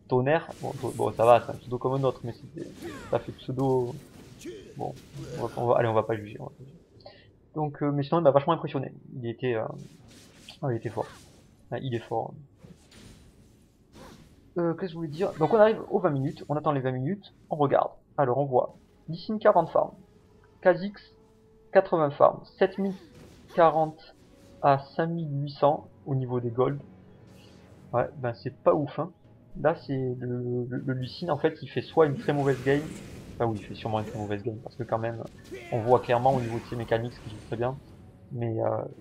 Tonnerre, bon ça va, c'est un pseudo comme un autre, mais ça fait pseudo. Bon, allez, on va pas juger. Donc, mais sinon, il m'a vachement impressionné. Il était fort. Il est fort. Qu'est-ce que je voulais dire? Donc, on arrive aux 20 minutes, on attend les 20 minutes, on regarde. Alors, on voit Lee Sin 40 farms, Kha'Zix 80 farms, 7040 à 5800 au niveau des gold. Ouais, ben c'est pas ouf, hein. Là, c'est le Lee Sin, en fait, il fait soit une très mauvaise game, enfin oui, il fait sûrement une très mauvaise game, parce que quand même, on voit clairement au niveau de ses mécaniques ce qu'il joue très bien, mais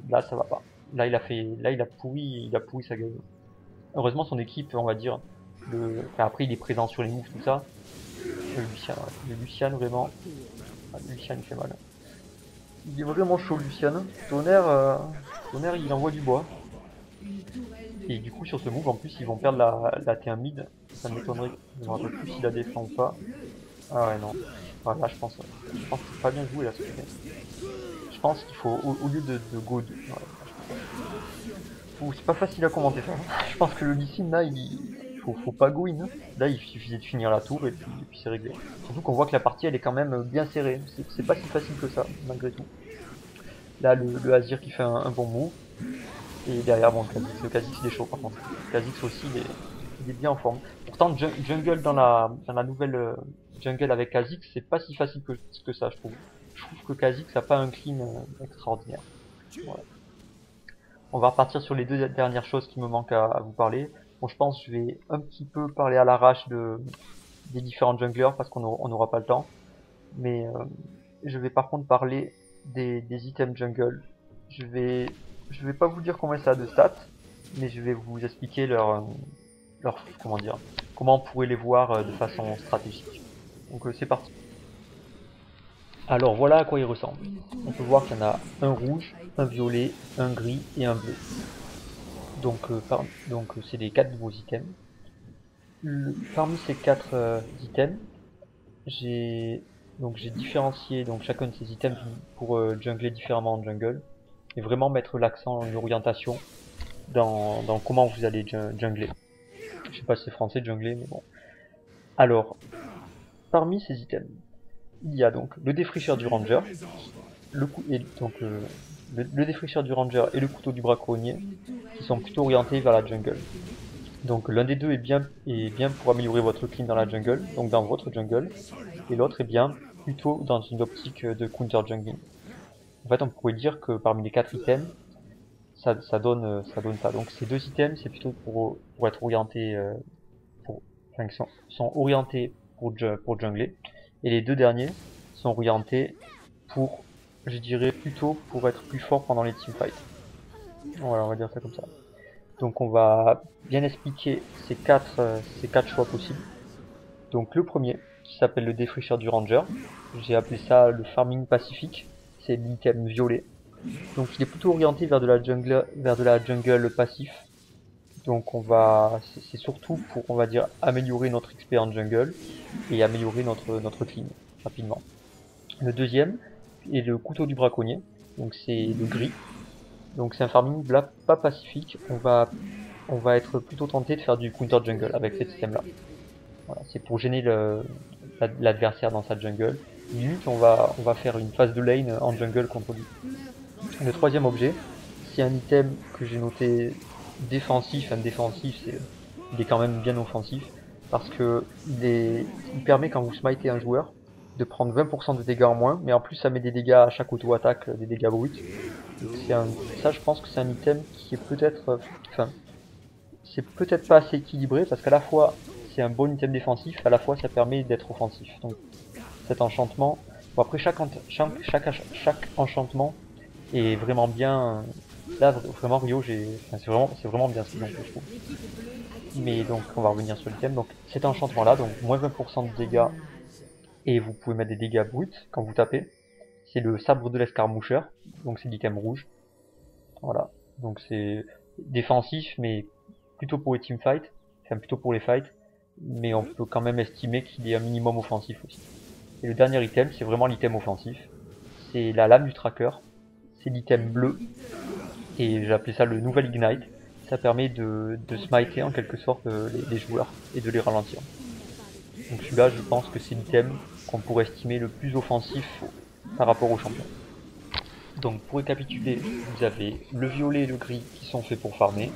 là, ça va pas. Là, il a pourri sa game. Heureusement, son équipe, on va dire, enfin, après, il est présent sur les moves, tout ça. Le Lucian, vraiment, le Lucian, il fait mal. Il est vraiment chaud, Lucian. Tonnerre, il envoie du bois. Et du coup, sur ce move, en plus, ils vont perdre la T1 mid. Ça m'étonnerait. Je me rappelle plus s'il a défend ou pas. Ah ouais, non. Voilà, je pense que c'est pas bien joué là ce qu'il fait. Je pense qu'il faut, au lieu de go. C'est pas facile à commenter ça. Je pense que le Lee Sin là, faut pas go in. Là, il suffisait de finir la tour et puis c'est réglé. Surtout qu'on voit que la partie elle est quand même bien serrée. C'est pas si facile que ça, malgré tout. Là, le Azir qui fait un bon move. Et derrière, bon, le Kha'Zix il est chaud par contre. Kha'Zix aussi, il est bien en forme. Pourtant, jungle dans la nouvelle jungle avec Kha'Zix, c'est pas si facile que ça, je trouve. Je trouve que Kha'Zix a pas un clean extraordinaire. Voilà. On va repartir sur les deux dernières choses qui me manquent à vous parler. Bon, je pense que je vais un petit peu parler à l'arrache des différents junglers parce qu'on n'aura pas le temps. Mais je vais par contre parler des items jungle. Je vais pas vous dire combien ça a de stats, mais je vais vous expliquer comment dire, comment on pourrait les voir de façon stratégique. Donc c'est parti. Alors voilà à quoi ils ressemblent. On peut voir qu'il y en a un rouge, un violet, un gris et un bleu. Donc c'est les 4 nouveaux items. Parmi ces 4 items, j'ai différencié donc chacun de ces items pour jungler différemment en jungle et vraiment mettre l'accent en orientation dans comment vous allez jungler. Je sais pas si c'est français jungler, mais bon. Alors, parmi ces items, il y a donc le défricheur du ranger, le défricheur du ranger et le couteau du braconnier qui sont plutôt orientés vers la jungle. Donc l'un des deux est bien pour améliorer votre clean dans la jungle, donc dans votre jungle, et l'autre est bien plutôt dans une optique de counter jungling. En fait, on pourrait dire que parmi les 4 items, ça donne ça. Donc ces deux items, c'est plutôt pour être orienté enfin, qui sont orientés pour jungler, et les deux derniers sont orientés pour, je dirais plutôt pour être plus fort pendant les teamfights. Voilà, on va dire ça comme ça. Donc on va bien expliquer ces quatre choix possibles. Donc le premier, qui s'appelle le défricheur du ranger, j'ai appelé ça le farming pacifique, c'est l'item violet. Donc il est plutôt orienté vers de la jungle passif. Donc c'est surtout pour, on va dire, améliorer notre XP en jungle et améliorer notre clean rapidement. Le deuxième est le couteau du braconnier, donc c'est le gris. Donc c'est un farming pas pacifique, on va être plutôt tenté de faire du counter jungle avec ce système là. Voilà, c'est pour gêner l'adversaire dans sa jungle. Limite on va faire une phase de lane en jungle contre lui. Le troisième objet, c'est un item que j'ai noté défensif. Il est quand même bien offensif parce que il permet quand vous smitez un joueur de prendre 20% de dégâts en moins, mais en plus ça met des dégâts à chaque auto-attaque, des dégâts bruts. Ça je pense que c'est un item qui est peut-être, enfin, c'est peut-être pas assez équilibré parce qu'à la fois c'est un bon item défensif, à la fois ça permet d'être offensif. Donc cet enchantement, bon après chaque enchantement est vraiment bien. Là vraiment Rio, c'est vraiment bien ce qu'ils ont fait, je trouve. Mais donc on va revenir sur l'item. Donc cet enchantement là, donc moins 20% de dégâts et vous pouvez mettre des dégâts bruts quand vous tapez. C'est le sabre de l'escarmoucheur, donc c'est l'item rouge. Voilà, donc c'est défensif mais plutôt pour les teamfights, enfin plutôt pour les fights, mais on peut quand même estimer qu'il est un minimum offensif aussi. Et le dernier item, c'est vraiment l'item offensif, c'est la lame du tracker, c'est l'item bleu, et j'ai appelé ça le nouvel ignite. Ça permet de smiter en quelque sorte les joueurs et de les ralentir. Donc celui-là, je pense que c'est l'item qu'on pourrait estimer le plus offensif par rapport au champion. Donc pour récapituler, vous avez le violet et le gris qui sont faits pour farmer,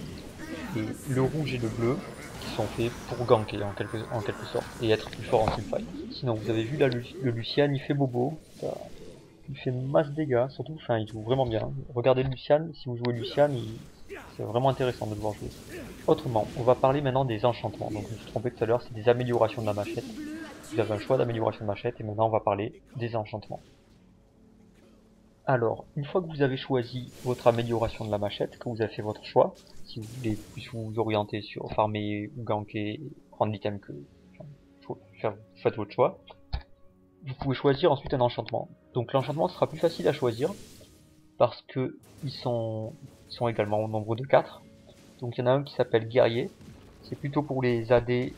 et le rouge et le bleu qui sont faits pour ganker en quelque sorte, et être plus fort en teamfight. Sinon vous avez vu là le Lucian, il fait bobo, il fait masse dégâts, surtout, enfin il joue vraiment bien. Regardez Lucian, si vous jouez Lucian, c'est vraiment intéressant de le voir jouer. Autrement, on va parler maintenant des enchantements. Donc je me suis trompé tout à l'heure, c'est des améliorations de la machette. Vous avez un choix d'amélioration de machette et maintenant on va parler des enchantements. Alors, une fois que vous avez choisi votre amélioration de la machette, que vous avez fait votre choix, si vous voulez plus vous orienter sur farmer ou ganker, prendre l'item que... faites votre choix. Vous pouvez choisir ensuite un enchantement. Donc l'enchantement sera plus facile à choisir parce que ils sont également au nombre de 4. Donc il y en a un qui s'appelle guerrier, c'est plutôt pour les AD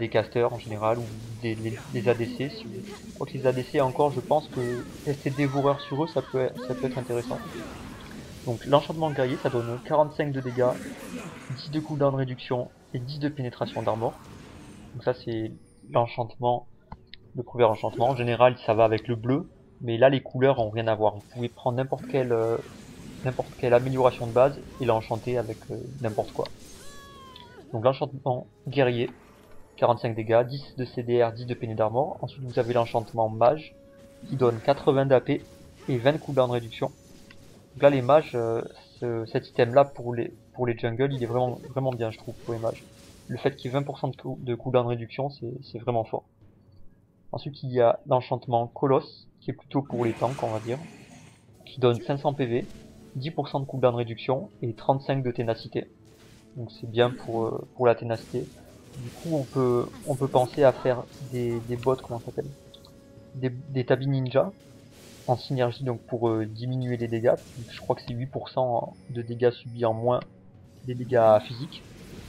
casters en général, ou les ADC. Je crois que les ADC encore, je pense que tester dévoreur sur eux, ça peut être intéressant. Donc l'enchantement guerrier, ça donne 45 de dégâts, 10 de cooldown réduction et 10 de pénétration d'armor. Donc ça c'est l'enchantement, le premier enchantement. En général ça va avec le bleu, mais là les couleurs ont rien à voir. Vous pouvez prendre n'importe quelle amélioration de base et l'enchanter avec n'importe quoi. Donc l'enchantement guerrier, 45 dégâts, 10 de CDR, 10 de péné d'armor. Ensuite vous avez l'enchantement mage qui donne 80 d'AP et 20 de cooldown réduction. Donc là les mages, cet item là pour les jungles, il est vraiment bien je trouve pour les mages. Le fait qu'il y ait 20% de cooldown réduction, c'est vraiment fort. Ensuite il y a l'enchantement colosse qui est plutôt pour les tanks on va dire, qui donne 500 PV, 10% de cooldown réduction et 35 de ténacité. Donc c'est bien pour la ténacité. Du coup on peut penser à faire des bots, comment ça s'appelle, des tabis ninja en synergie, donc pour diminuer les dégâts. Je crois que c'est 8% de dégâts subis en moins des dégâts physiques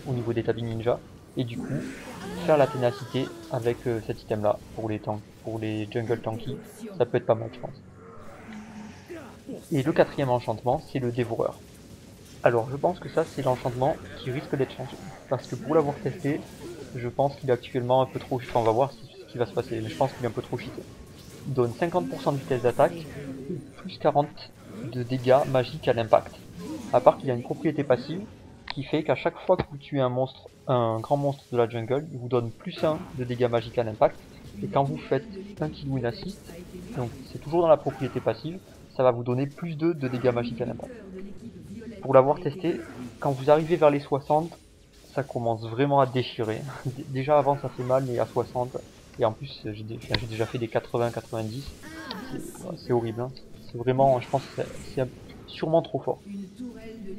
au niveau des tabis ninja. Et du coup faire la ténacité avec cet item là pour les tanks, pour les jungle tanky, ça peut être pas mal je pense. Et le quatrième enchantement, c'est le dévoreur. Alors je pense que ça c'est l'enchantement qui risque d'être changé, parce que pour l'avoir testé, je pense qu'il est actuellement un peu trop... Enfin on va voir ce qui va se passer, mais je pense qu'il est un peu trop cheaté. Il donne 50% de vitesse d'attaque, plus 40 de dégâts magiques à l'impact. À part qu'il y a une propriété passive, qui fait qu'à chaque fois que vous tuez un grand monstre de la jungle, il vous donne plus 1 de dégâts magiques à l'impact, et quand vous faites un kill win assist, donc c'est toujours dans la propriété passive, ça va vous donner plus 2 de dégâts magiques à l'impact. Pour l'avoir testé, quand vous arrivez vers les 60, ça commence vraiment à déchirer. Déjà avant ça fait mal, mais à 60, et en plus j'ai déjà fait des 80-90, c'est horrible. Hein. C'est vraiment, je pense que c'est sûrement trop fort.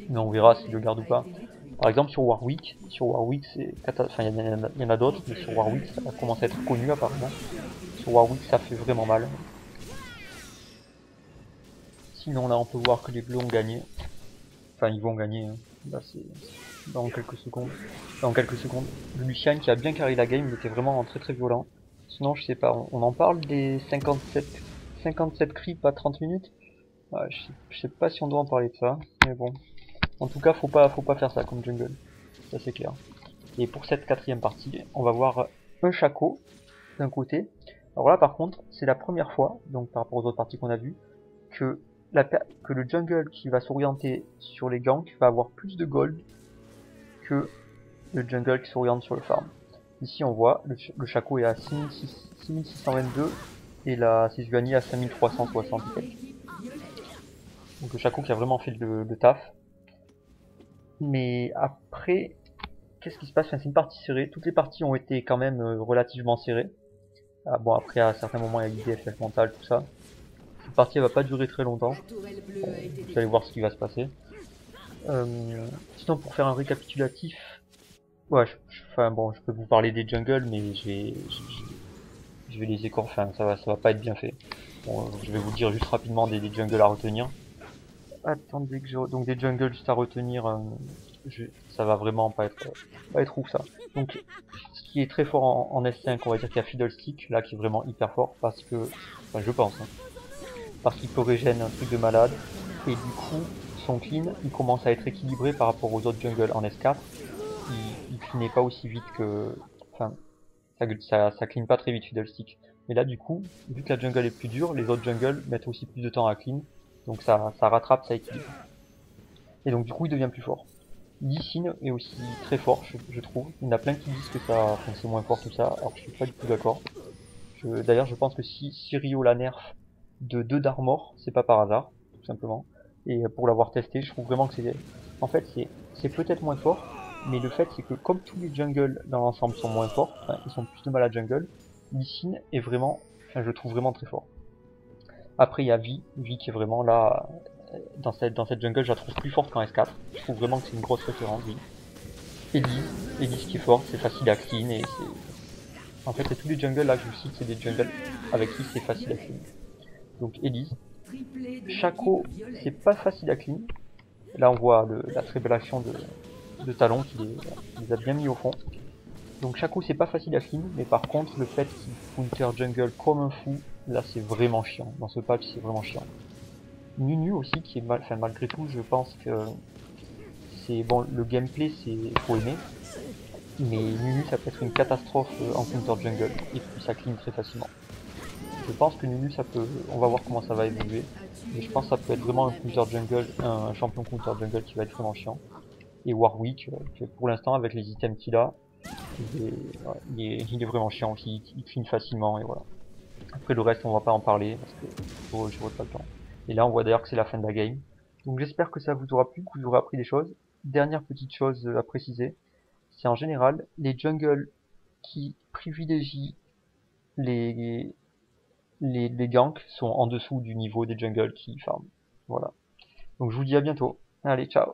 Mais on verra si je le garde ou pas. Par exemple sur Warwick c'est enfin il y en a d'autres, mais sur Warwick ça commence à être connu apparemment. Sur Warwick ça fait vraiment mal. Sinon là on peut voir que les bleus ont gagné. Enfin ils vont gagner. Hein. Là c'est dans quelques secondes. Dans quelques secondes. Le Lucian qui a bien carré la game, il était vraiment très très violent. Sinon je sais pas, on en parle des 57 creeps à 30 minutes. Ouais, je sais pas si on doit en parler de ça, mais bon. En tout cas faut pas faire ça comme jungle. Ça c'est clair. Et pour cette quatrième partie, on va voir un Shaco d'un côté. Alors là par contre, c'est la première fois, donc par rapport aux autres parties qu'on a vues, que, que le jungle qui va s'orienter sur les ganks va avoir plus de gold que le jungle qui s'oriente sur le farm. Ici on voit, le Shaco est à 6622 et la Sejuani à 5360. Donc le Shaco qui a vraiment fait le taf. Mais après, qu'est-ce qui se passe? Enfin, c'est une partie serrée. Toutes les parties ont été quand même relativement serrées. Ah, bon, après, à certains moments, il y a eu des FF mental, tout ça. Cette partie, elle va pas durer très longtemps. Bon, vous allez voir ce qui va se passer. Sinon, pour faire un récapitulatif, ouais, enfin bon, je peux vous parler des jungles, mais je vais les écorcher. Enfin, ça va pas être bien fait. Bon, je vais vous dire juste rapidement des jungles à retenir. Attendez que donc des jungles juste à retenir. Ça va vraiment pas être ouf ça. Donc ce qui est très fort en S5, on va dire qu'il y a Fiddlestick là qui est vraiment hyper fort parce que, enfin je pense, hein, parce qu'il peut régène un truc de malade et du coup son clean il commence à être équilibré par rapport aux autres jungles en S4. Il cleanait pas aussi vite que, enfin ça clean pas très vite Fiddlestick. Mais là du coup, vu que la jungle est plus dure, les autres jungles mettent aussi plus de temps à clean, donc ça rattrape, ça équilibre. Et donc du coup il devient plus fort. Lee Sin est aussi très fort, je trouve. Il y en a plein qui disent que ça, enfin, c'est moins fort tout ça, alors je suis pas du tout d'accord. D'ailleurs, je pense que si Rio la nerf de 2 d'armor, c'est pas par hasard, tout simplement. Et pour l'avoir testé, je trouve vraiment que c'est... En fait, c'est peut-être moins fort, mais le fait c'est que comme tous les jungles dans l'ensemble sont moins forts, enfin, ils sont plus de mal à jungle, Lee Sin est vraiment... Enfin, je le trouve vraiment très fort. Après, il y a Vi qui est vraiment là... Dans cette jungle, je la trouve plus forte qu'en S4. Je trouve vraiment que c'est une grosse référence, Vi. Elise qui est forte, c'est facile à clean et c'est... En fait, c'est tous les jungles là que je vous cite, c'est des jungles avec qui c'est facile à clean. Donc Elise. Shaco, c'est pas facile à clean. Là, on voit la très belle action de Talon qui les a bien mis au fond. Donc Shaco, c'est pas facile à clean, mais par contre, le fait qu'il counter jungle comme un fou, là, c'est vraiment chiant. Dans ce patch, c'est vraiment chiant. Nunu aussi, qui est enfin, malgré tout, je pense que c'est bon, le gameplay, c'est faut aimer. Mais Nunu ça peut être une catastrophe en counter jungle et puis ça clean très facilement. Je pense que Nunu ça peut, on va voir comment ça va évoluer, mais je pense que ça peut être vraiment un counter jungle, un champion counter jungle qui va être vraiment chiant. Et Warwick, pour l'instant avec les items qu'il a, il est vraiment chiant aussi, il clean facilement et voilà. Après le reste on va pas en parler parce que j'aurai pas le temps. Et là on voit d'ailleurs que c'est la fin de la game. Donc j'espère que ça vous aura plu, que vous aurez appris des choses. Dernière petite chose à préciser, c'est en général les jungles qui privilégient les, les ganks sont en dessous du niveau des jungles qui farm. Voilà. Donc je vous dis à bientôt. Allez, ciao.